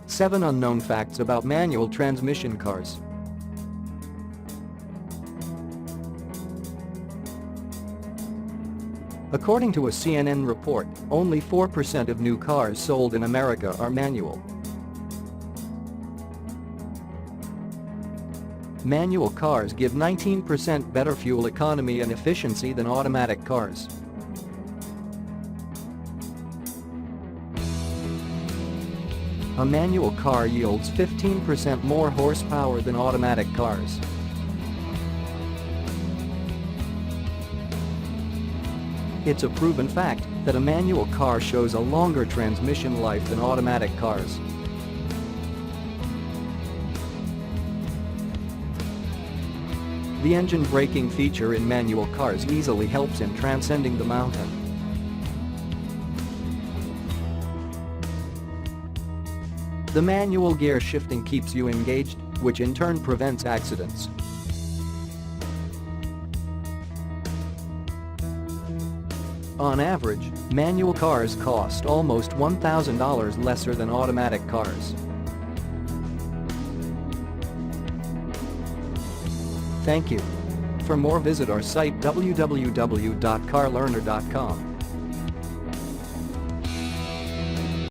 7 unknown facts about manual transmission cars. According to a CNN report, only 4% of new cars sold in America are manual. Manual cars give 19% better fuel economy and efficiency than automatic cars. A manual car yields 15% more horsepower than automatic cars. It's a proven fact that a manual car shows a longer transmission life than automatic cars. The engine braking feature in manual cars easily helps in transcending the mountain. The manual gear shifting keeps you engaged, which in turn prevents accidents. On average, manual cars cost almost $1,000 lesser than automatic cars. Thank you. For more, visit our site www.carlearner.com.